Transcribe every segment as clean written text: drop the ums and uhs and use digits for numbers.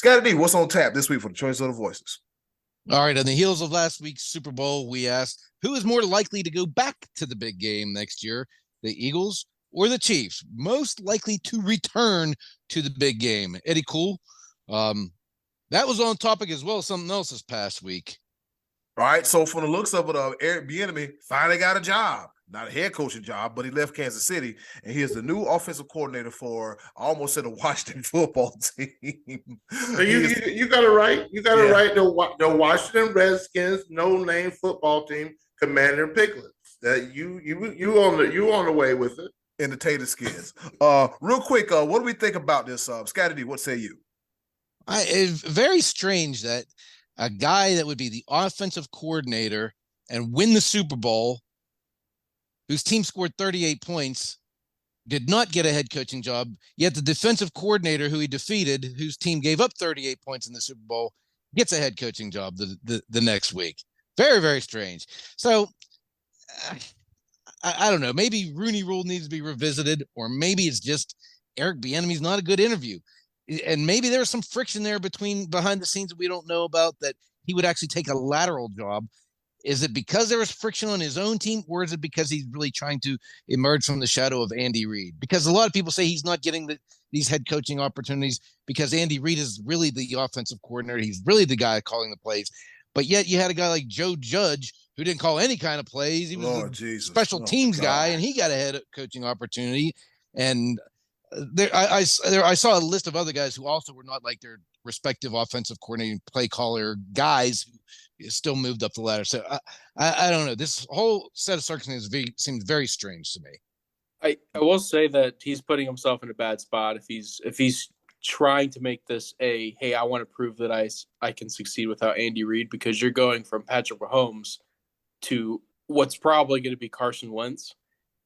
Scotty D, what's on tap this week for the Choice of the Voices? All right. On the heels of last week's Super Bowl, we asked who is more likely to go back to the big game next year, the Eagles or the Chiefs? Most likely to return to the big game. Eddie Cool, that was on topic as well as something else this past week. All right. So, from the looks of it, Eric Bieniemy finally got a job. Not a head coaching job, but he left Kansas City, and he is the new offensive coordinator for, I almost said, the Washington football team. So you got it right. You got it right. The Washington Redskins no-name football team, Commander Piglets. That you on the way with it. In the tater skins. Real quick, what do we think about this? Scotty D, what say you? It's very strange that a guy that would be the offensive coordinator and win the Super Bowl, whose team scored 38 points, did not get a head coaching job, yet the defensive coordinator who he defeated, whose team gave up 38 points in the Super Bowl, gets a head coaching job the next week. Very, very strange. So, I don't know. Maybe Rooney Rule needs to be revisited, or maybe it's just Eric Bieniemy's not a good interview. And maybe there's some friction there behind the scenes that we don't know about, that he would actually take a lateral job. Is it because there was friction on his own team, or is it because he's really trying to emerge from the shadow of Andy Reid? Because a lot of people say he's not getting these head coaching opportunities because Andy Reid is really the offensive coordinator. He's really the guy calling the plays. But yet you had a guy like Joe Judge who didn't call any kind of plays. He was a special teams guy, and he got a head coaching opportunity. And I saw a list of other guys who also were not like their respective offensive coordinating play caller guys who still moved up the ladder. So I don't know. This whole set of circumstances seems very strange to me. I will say that he's putting himself in a bad spot if he's trying to make this hey, I want to prove that I can succeed without Andy Reid, because you're going from Patrick Mahomes to what's probably going to be Carson Wentz.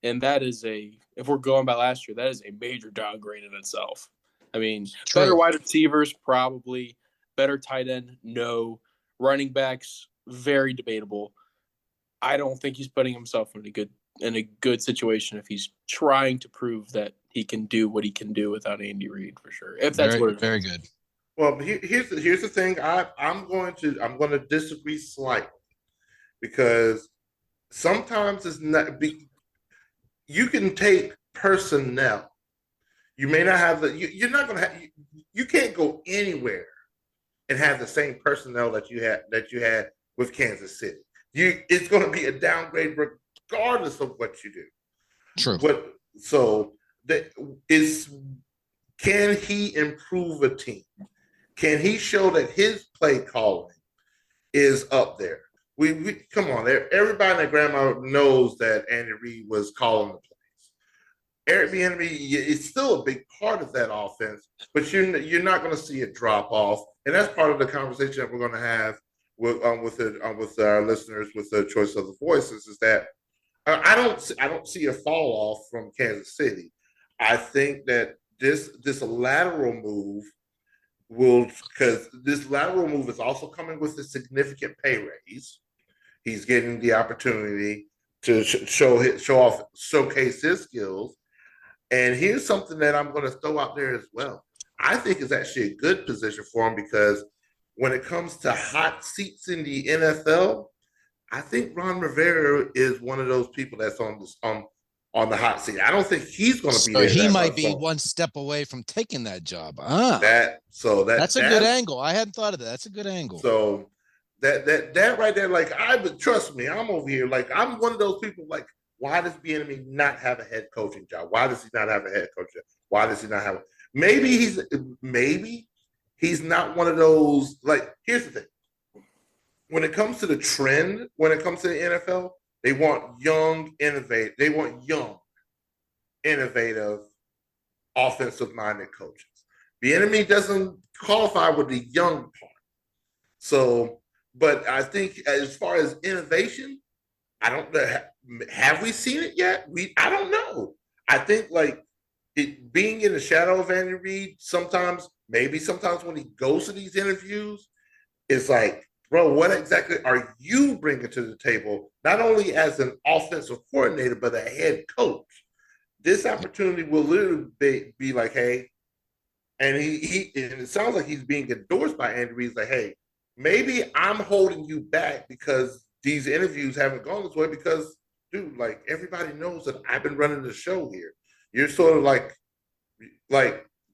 And that is if we're going by last year, that is a major downgrade in itself. I mean, True. Better wide receivers, probably. Better tight end, no. Running backs, very debatable. I don't think he's putting himself in a good situation if he's trying to prove that he can do what he can do without Andy Reid, for sure. If that's very good. Well, here's the thing. I'm going to disagree slightly, because sometimes it's not. You can take personnel. You may not have you're not going to have. You can't go anywhere and have the same personnel that you had with Kansas City. It's going to be a downgrade regardless of what you do. True. But so can he improve a team? Can he show that his play calling is up there? We come on there. Everybody and their grandma knows that Andy Reid was calling the plays. Eric Bieniemy is still a big part of that offense, but you're not going to see it drop off, and that's part of the conversation that we're going to have with our listeners with the Choice of the Voices. Is that I don't see a fall off from Kansas City. I think that this lateral move because this lateral move is also coming with a significant pay raise. He's getting the opportunity to showcase his skills. And here's something that I'm going to throw out there as well. I think it's actually a good position for him, because when it comes to hot seats in the NFL, I think Ron Rivera is one of those people that's on the hot seat. I don't think he's going to be there. So he might be one step away from taking that job. That's a good angle. I hadn't thought of that. That's a good angle. So that right there, like, trust me, I'm over here. Like, I'm one of those people, like, why does Bieniemy not have a head coaching job? Why does he not have a head coach job? Why does he not have maybe he's not one of those. Like, here's the thing. When it comes to the trend, when it comes to the NFL, they want young, innovative, offensive-minded coaches. Bieniemy doesn't qualify with the young part. So, but I think as far as innovation, I don't know. Have we seen it yet? I don't know. I think, like, it being in the shadow of Andy Reid, sometimes when he goes to these interviews, it's like, bro, what exactly are you bringing to the table, not only as an offensive coordinator, but a head coach? This opportunity will literally be like, hey, and and it sounds like he's being endorsed by Andy Reid. He's like, hey, maybe I'm holding you back because these interviews haven't gone this way because, dude, like everybody knows that I've been running the show here. You're sort of like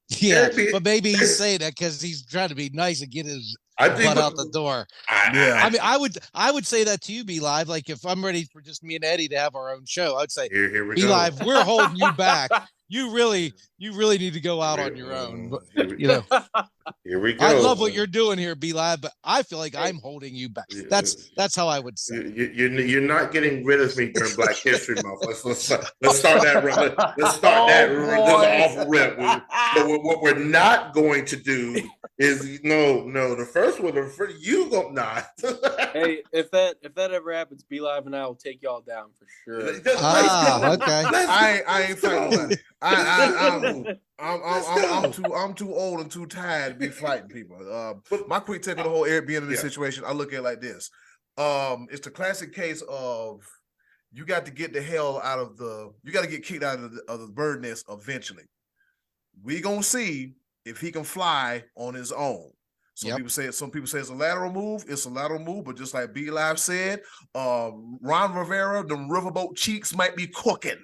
yeah, but maybe he's saying that because he's trying to be nice and get his butt out the door. Yeah, I mean, I would say that to you, Be Live. Like if I'm ready for just me and Eddie to have our own show, I'd say, here we Be go. Live, we're holding you back. You really need to go out on your own. But, you know, here we go. I love what you're doing here, Be Live, but I feel like I'm holding you back. That's how I would say. You're not getting rid of me during Black History Month. Let's start that. Let's start that off rip. But what we're not going to do is no. The first one, you go not. Hey, if that ever happens, Be Live and I will take y'all down for sure. Okay. I ain't fighting that. I'm too old and too tired to be fighting people. My quick take on the whole Eric Bieniemy situation, I look at it like this. It's the classic case of you got to get the hell out of you got to get kicked out of the bird nest eventually. We gonna see if he can fly on his own. Some people say it's a lateral move. It's a lateral move, but just like B Live said, Ron Rivera, the riverboat cheeks might be cooking.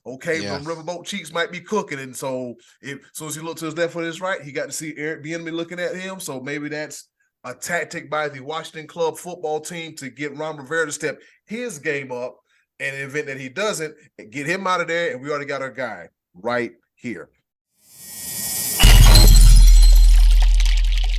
Okay, the riverboat cheeks might be cooking, and so as he looked to his left or his right, he got to see Eric Bieniemy looking at him. So maybe that's a tactic by the Washington Club football team to get Ron Rivera to step his game up, and in the event that he doesn't, get him out of there, and we already got our guy right here.